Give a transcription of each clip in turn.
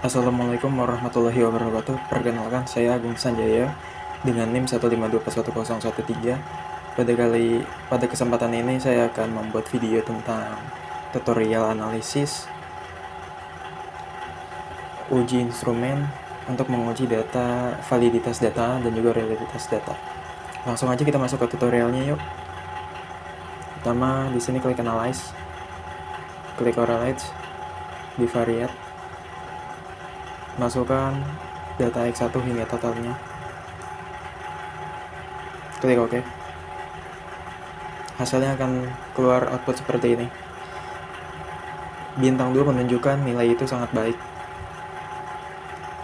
Assalamualaikum warahmatullahi wabarakatuh. Perkenalkan, saya Agung Sanjaya dengan NIM 1524113. Pada kesempatan ini saya akan membuat video tentang tutorial analisis uji instrumen untuk menguji data, validitas data dan juga reliabilitas data. Langsung aja kita masuk ke tutorialnya yuk. Pertama, di sini klik analyze, klik correlate, bivariate, masukkan data X1 hingga totalnya, klik OK. Hasilnya akan keluar output seperti ini. Bintang 2 menunjukkan nilai itu sangat baik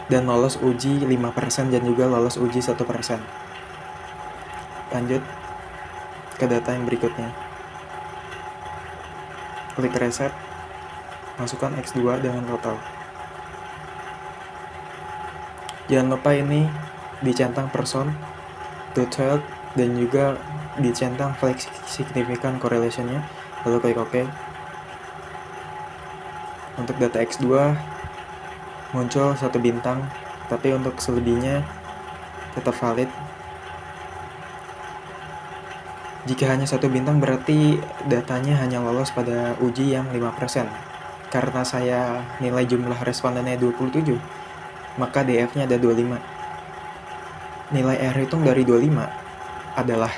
dan lolos uji 5% dan juga lolos uji 1%. Lanjut ke data yang berikutnya, klik reset, masukkan X2 dengan total. Jangan lupa ini dicentang person, two-third, dan juga dicentang flex significant correlation-nya, lalu klik OK. Untuk data X2 muncul 1 bintang, tapi untuk selebihnya tetap valid. Jika hanya 1 bintang berarti datanya hanya lolos pada uji yang 5%. Karena saya nilai jumlah respondennya 27, maka DF-nya ada 25. Nilai R hitung dari 25 adalah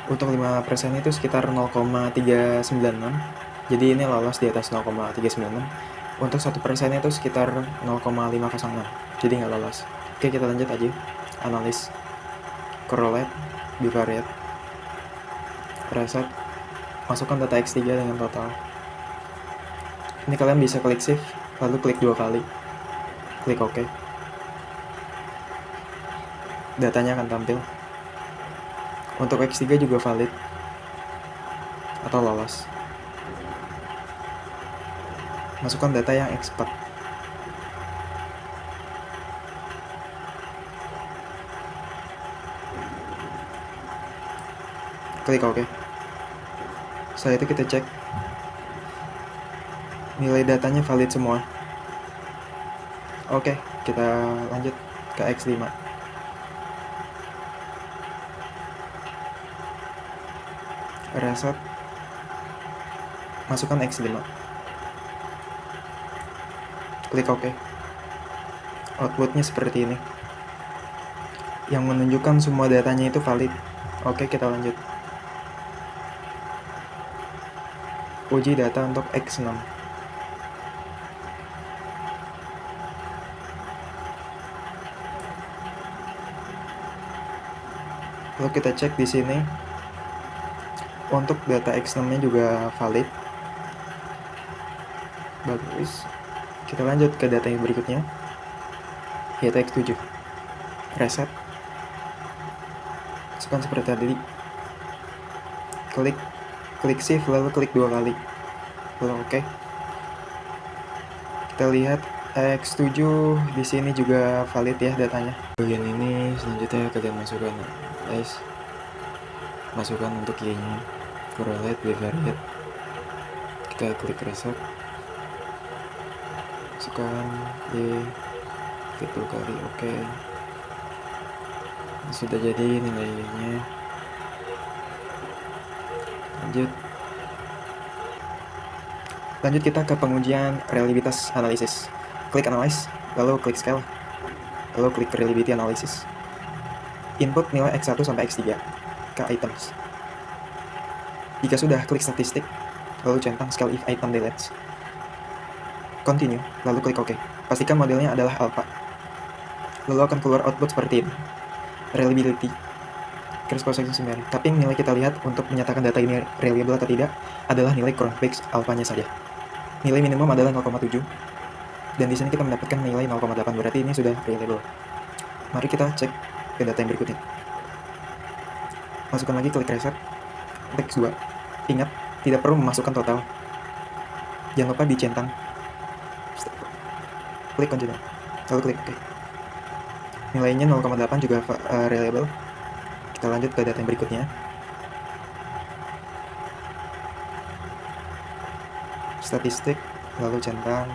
untuk 5% itu sekitar 0,396. Jadi ini lolos di atas 0,396. Untuk 1% itu sekitar 0,506. Jadi nggak lolos. Oke, kita lanjut aja. Analis, correlate, bivariate, reset, masukkan data X3 dengan total. Ini kalian bisa klik shift, lalu klik 2 kali, klik OK. Datanya akan tampil. Untuk X3 juga valid atau lolos. Masukkan data yang X4. Klik OK. Setelah itu kita cek nilai datanya valid semua. Oke, kita lanjut ke X5. Reset, masukkan X5, klik OK. Outputnya seperti ini, yang menunjukkan semua datanya itu valid. Oke, kita lanjut. Uji data untuk X6. Lalu kita cek di sini. Untuk data X6-nya juga valid. Bagus. Kita lanjut ke data yang berikutnya, yaitu X7. Reset. Masukkan seperti tadi. Klik shift lalu klik 2 kali. Lalu OK. Kita lihat X7 di sini juga valid ya datanya. Bagian ini selanjutnya kalian masukkan guys. Masukkan untuk Y-nya, correlate, bivariate. Kita klik reset. Masukkan Y, klik 2 kali OK. Sudah jadi nilainya. Lanjut kita ke pengujian reliabilitas analisis. Klik analyze, lalu klik scale, lalu klik reliability analysis. Input nilai X1 sampai X3 ke items. Jika sudah, klik statistik, lalu centang scale if item deletes. Continue, lalu klik OK. Pastikan modelnya adalah alpha. Lalu akan keluar output seperti ini. Reliability, cross-section summary. Tapi nilai kita lihat untuk menyatakan data ini reliable atau tidak adalah nilai Cronbach's alpha-nya saja. Nilai minimum adalah 0,7 dan di sini kita mendapatkan nilai 0,8, berarti ini sudah reliable. Mari kita cek ke data yang berikutnya. Masukkan lagi, klik reset, klik X2. Ingat, tidak perlu memasukkan total. Jangan lupa dicentang. Klik continue, lalu klik OK. Nilainya 0,8 juga reliable. Kita lanjut ke data yang berikutnya. Statistik, lalu centang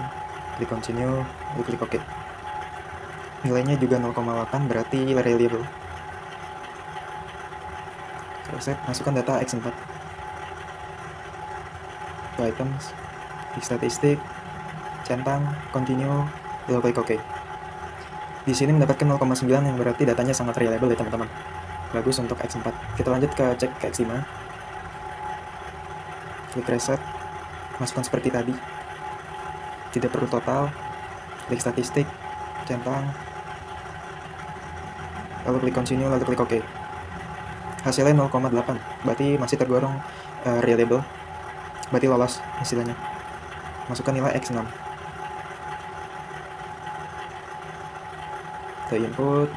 klik continue, lalu klik OK. Nilainya juga 0,8, berarti reliable. Reset, masukkan data X4 ke items, klik statistik, centang, continue, lalu klik OK. Di sini mendapatkan 0,9 yang berarti datanya sangat reliable ya teman-teman. Bagus untuk X4. Kita lanjut ke cek ke X5. Klik reset, masukkan seperti tadi. Tidak perlu total, klik statistik, centang, lalu klik continue, lalu klik OK. Hasilnya 0,8, berarti masih tergolong reliable, berarti lolos istilahnya. Masukkan nilai X6 ke input,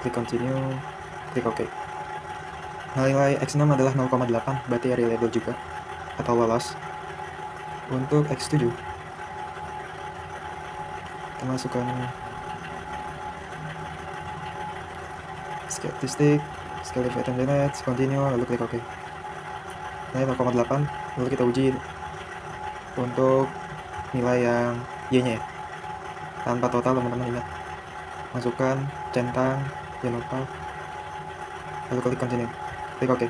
klik continue, klik OK. Nilai X6 adalah 0,8, berarti reliable juga atau lolos. Untuk X7 kita masukkan statistik, scale of item generates, continue, lalu klik OK. Nilai 0,8, lalu kita uji untuk nilai yang Y-nya ya, tanpa total teman-teman. Ingat, masukkan, centang, jangan lupa, lalu klik continue, klik OK.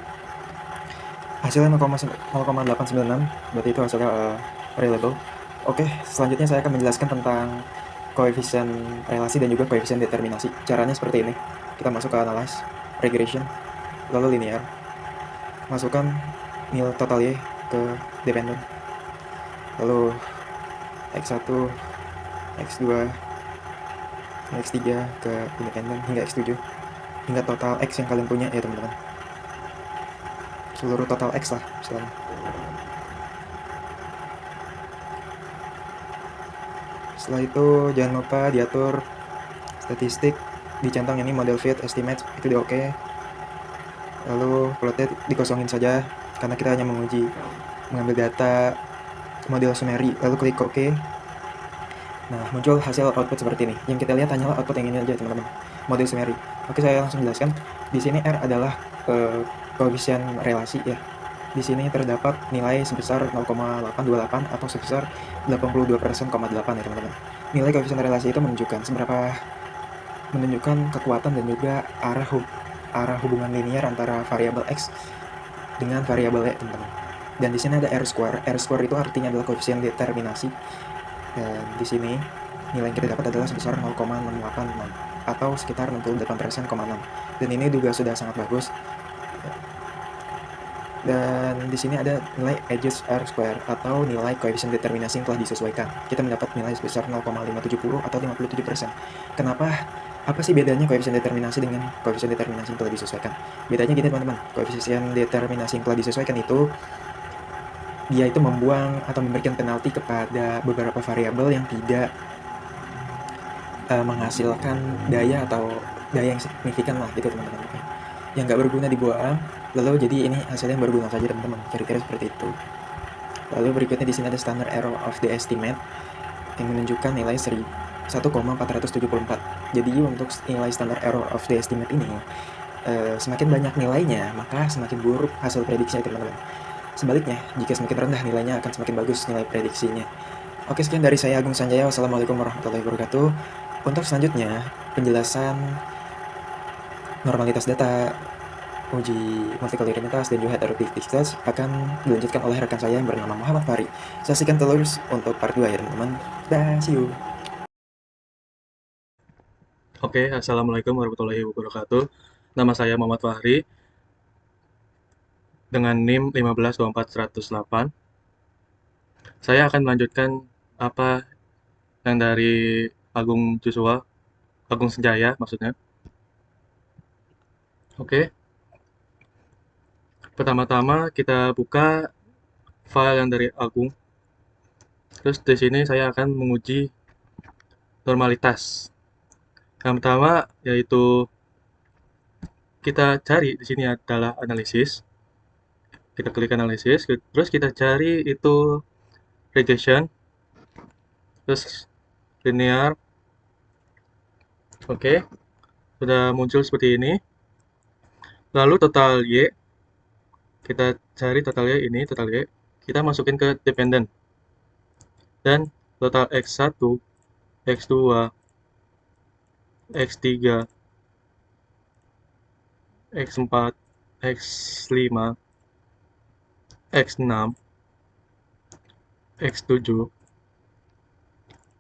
Hasilnya 0,896, berarti itu hasilnya reliable. Oke, selanjutnya saya akan menjelaskan tentang koefisien relasi dan juga koefisien determinasi. Caranya seperti ini. Kita masuk ke analyze, regression, lalu linear. Masukkan nilai total Y ke dependent, lalu X1, X2, X3 ke independent hingga X7, hingga total X yang kalian punya ya teman-teman. Seluruh total X lah misalnya. Setelah itu jangan lupa diatur statistik, dicentang ini model fit estimate, itu di oke. Lalu plotnya dikosongin saja karena kita hanya mengambil data model summary, lalu klik OK. Nah, muncul hasil output seperti ini. Yang kita lihat hanyalah output yang ini aja teman-teman, model summary. Oke, saya langsung jelaskan. Di sini R adalah koefisien relasi ya. Di sini terdapat nilai sebesar 0,828 atau sebesar 82%,8 ya teman-teman. Nilai koefisien relasi itu menunjukkan kekuatan dan juga arah hubungan linear antara variabel X dengan variabel Y teman-teman. Dan di sini ada R square. R square itu artinya adalah koefisien determinasi. Dan di sini nilai yang kita dapat adalah sebesar 0,686 atau sekitar 68%,6. Dan ini juga sudah sangat bagus. Dan di sini ada nilai edges R square atau nilai koefisien determinasi yang telah disesuaikan. Kita mendapat nilai sebesar 0,570 atau 57%. Kenapa? Apa sih bedanya koefisien determinasi dengan koefisien determinasi yang telah disesuaikan? Bedanya gini teman-teman, koefisien determinasi yang telah disesuaikan itu dia itu membuang atau memberikan penalti kepada beberapa variabel yang tidak menghasilkan daya atau daya yang signifikan lah gitu teman-teman. Yang nggak berguna dibuang, lalu jadi ini hasilnya yang berguna saja teman-teman, kira-kira seperti itu. Lalu berikutnya di sini ada standard error of the estimate yang menunjukkan nilai 1,474. Jadi untuk nilai standard error of the estimate ini semakin banyak nilainya, maka semakin buruk hasil prediksinya teman-teman. Sebaliknya, jika semakin rendah nilainya akan semakin bagus nilai prediksinya. Oke, sekian dari saya Agung Sanjaya. Wassalamualaikum warahmatullahi wabarakatuh. Untuk selanjutnya, penjelasan normalitas data, uji multikolorialitas, dan juga heteroklitikitas akan dilanjutkan oleh rekan saya yang bernama Muhammad Fahri. Saksikan terus untuk part 2 ya teman-teman. Dah, see you. Oke, Assalamualaikum warahmatullahi wabarakatuh. Nama saya Muhammad Fahri dengan NIM 1524108. Saya akan melanjutkan apa yang dari Agung Senjaya maksudnya. Oke, pertama-tama kita buka file yang dari Agung. Terus di sini saya akan menguji normalitas. Yang pertama yaitu kita cari di sini adalah analisis. Kita klik analisis, terus kita cari itu regression, terus linear. Oke, sudah muncul seperti ini. Lalu total Y, kita cari total Y ini, total Y, kita masukin ke dependent. Dan total X1, X2, X3, X4, X5, X6, X7.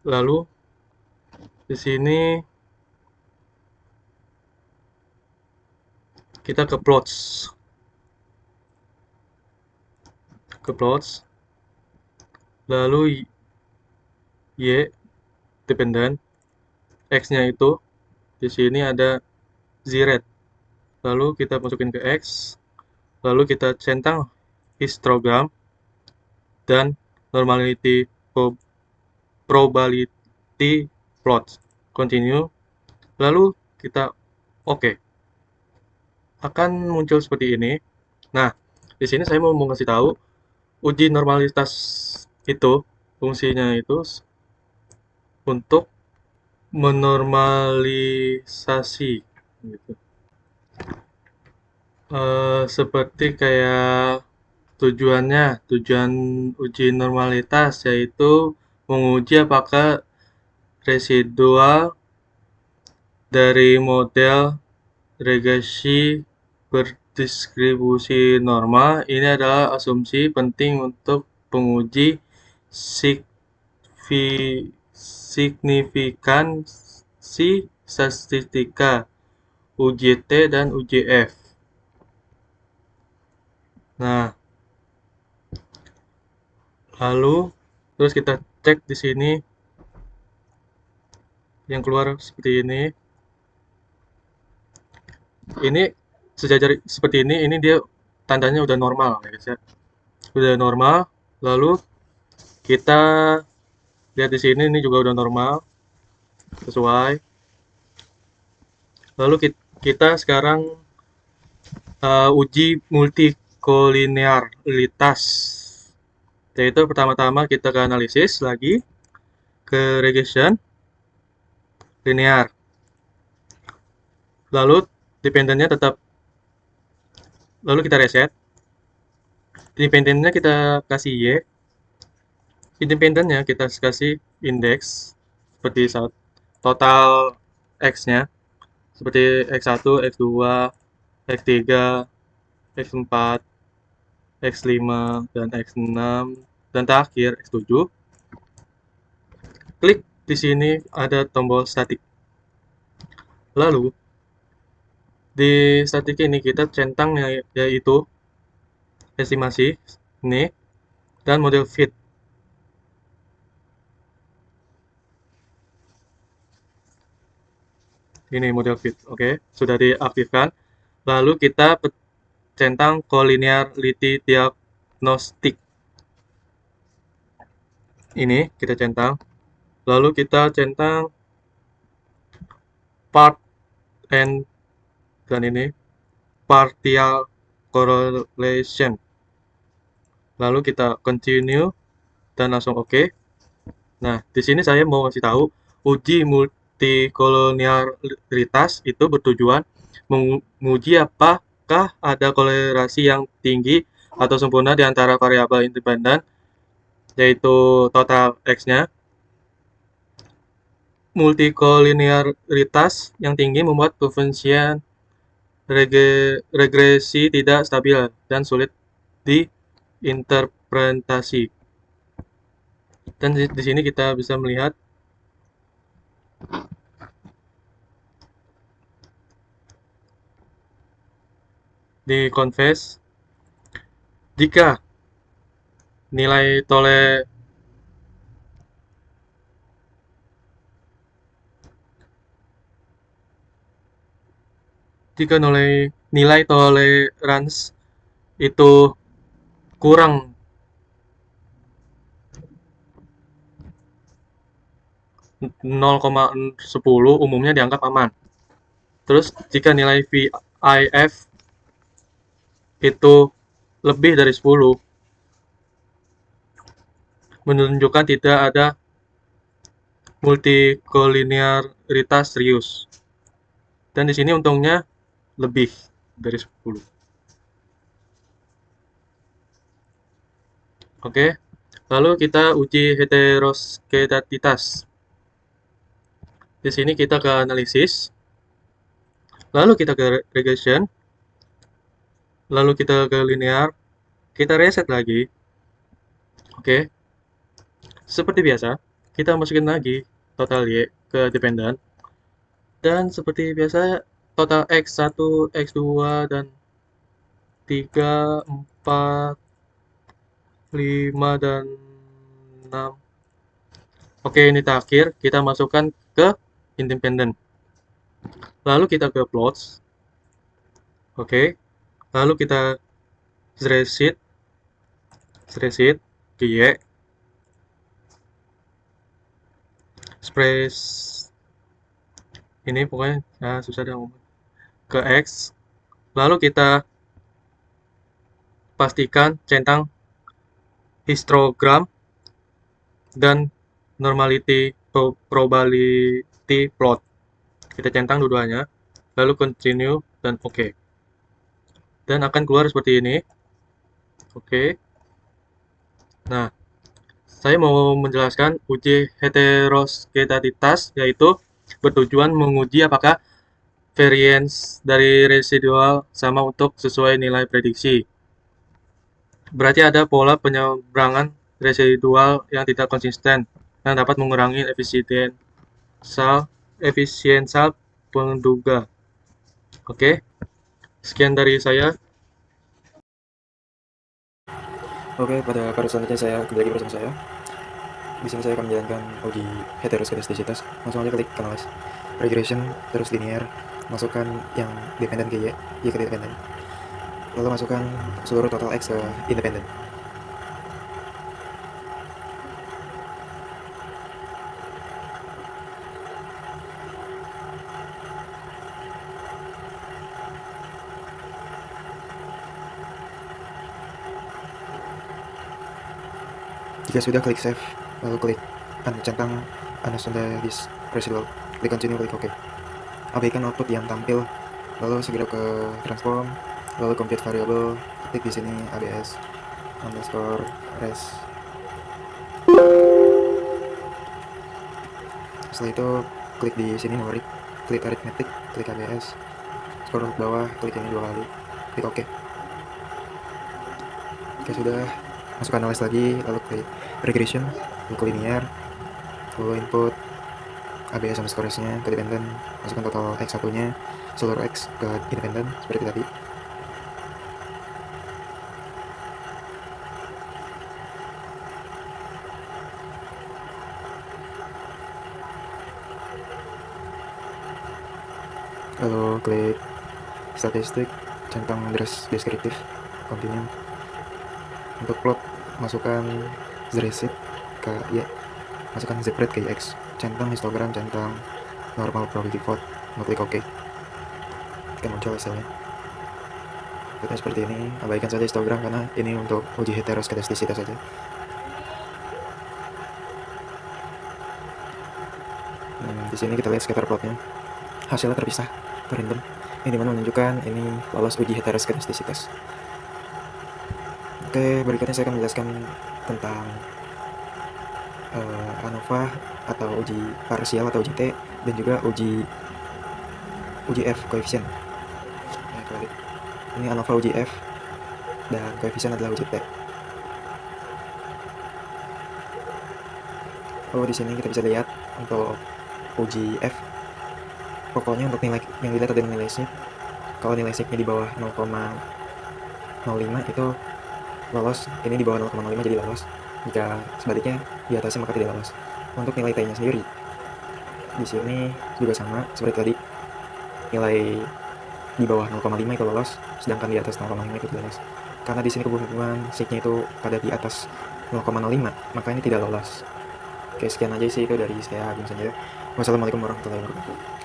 Lalu di sini kita ke plots. Lalu Y dependent, X-nya itu di sini ada Z. Lalu kita masukin ke X, lalu kita centang histogram dan normality probability plot. Continue. Lalu kita oke. Akan muncul seperti ini. Nah, di sini saya mau ngasih tahu uji normalitas itu fungsinya itu untuk menormalisasi gitu. Seperti kayak tujuan uji normalitas yaitu menguji apakah residual dari model regresi berdistribusi normal ini adalah asumsi penting untuk penguji signifikansi statistika UJT dan UJF. Nah, lalu terus kita cek di sini yang keluar seperti ini. Ini sejajar seperti ini dia tandanya udah normal ya guys ya. Udah normal. Lalu kita lihat di sini ini juga udah normal sesuai. Lalu kita sekarang uji multikolinearitas. Yaitu pertama-tama kita ke analisis lagi, ke regression linear. Lalu dependennya tetap, lalu kita reset. Dependennya kita kasih Y. Independennya kita kasih indeks seperti total X-nya seperti X1, X2, X3, X4, X5, dan X6, dan terakhir X7. Klik di sini ada tombol statik. Lalu di statik ini kita centang yaitu estimasi ini dan model fit. Ini model fit, oke, sudah diaktifkan. Lalu kita centang collinearity diagnostic. Ini kita centang. Lalu kita centang part and dan ini partial correlation. Lalu kita continue dan langsung oke. Nah, di sini saya mau kasih tahu uji multikolonialitas itu bertujuan menguji apakah ada kolerasi yang tinggi atau sempurna di antara variabel independen yaitu total X-nya. Multikoliniaritas yang tinggi membuat koefisien regresi tidak stabil dan sulit diinterpretasi. Dan di sini kita bisa melihat di confess jika nilai nilai tolerance itu kurang 0,10 umumnya dianggap aman. Terus jika nilai VIF itu lebih dari 10 menunjukkan tidak ada multikoliniaritas serius. Dan di sini untungnya lebih dari 10. Oke. Lalu kita uji heteroskedasitas. Di sini kita ke analisis, lalu kita ke regression, lalu kita ke linear, kita reset lagi. Oke, seperti biasa, kita masukin lagi total Y ke dependent. Dan seperti biasa, total X1, X2, dan 3, 4, 5, dan 6. Oke, ini terakhir, kita masukkan ke independent. Lalu kita ke plots. Oke, lalu kita reset ke Y, space ini pokoknya susah dah ngomong, ke X, lalu kita pastikan centang histogram dan normality probability plot, kita centang dua-duanya, lalu continue dan oke. Dan akan keluar seperti ini. Oke, nah saya mau menjelaskan uji heteroskedasitas, yaitu bertujuan menguji apakah variance dari residual sama untuk sesuai nilai prediksi. Berarti ada pola penyeberangan residual yang tidak konsisten yang dapat mengurangi efisiensial penduga. Oke, sekian dari saya. Oke, pada part selanjutnya saya kembali lagi bersama saya. Di sini saya akan menjalankan uji heteroskedastisitas. Langsung aja klik analyze, regression, terus linear, masukkan yang dependent ke Y ke dependent. Lalu masukkan seluruh total X ke independent. Jika sudah, klik save, lalu klik centang understand this residual, klik continue, klik OK. Abaikan output yang tampil, lalu segera ke transform, lalu compute variable, klik di sini abs underscore res. Setelah itu klik di sini numerik, klik arithmetic, klik abs, scroll ke bawah, klik ini 2 kali, klik OK. Jika sudah, masuk analyze lagi, lalu klik regression, lalu ke linear, lalu input ABS underscore S-nya ke dependent, masukkan total X1 nya, seluruh X ke independent seperti tadi. Lalu klik statistik, centang deskriptif, continue. Untuk plot, masukkan z-rate ke Y, masukkan z-rate ke X, centang histogram, centang normal probability plot, klik OK. Kita muncul hasilnya. Kita seperti ini, abaikan saja histogram karena ini untuk uji heteroskedastisitas saja. Di sini kita lihat scatter plotnya, hasilnya terpisah, terrandom, ini dimana menunjukkan ini lolos uji heteroskedastisitas. Oke, berikutnya saya akan menjelaskan tentang ANOVA atau uji parsial atau uji T, dan juga uji F koefisien. Ini ANOVA uji F dan koefisien adalah uji T. Di sini kita bisa lihat untuk uji F, pokoknya untuk nilai yang dilihat ada nilai sign. Kalau nilai sign-nya di bawah 0,05 itu lolos, ini di bawah 0,05 jadi lolos. Jika sebaliknya di atasnya maka tidak lolos. Untuk nilai T-nya sendiri, di sini juga sama seperti tadi, nilai di bawah 0,5 itu lolos, sedangkan di atas 0,5 itu tidak lolos. Karena di sini kehubungan sign-nya itu pada di atas 0,05, maka ini tidak lolos. Oke, sekian aja sih itu dari saya, Agung saja. Wassalamualaikum warahmatullahi wabarakatuh.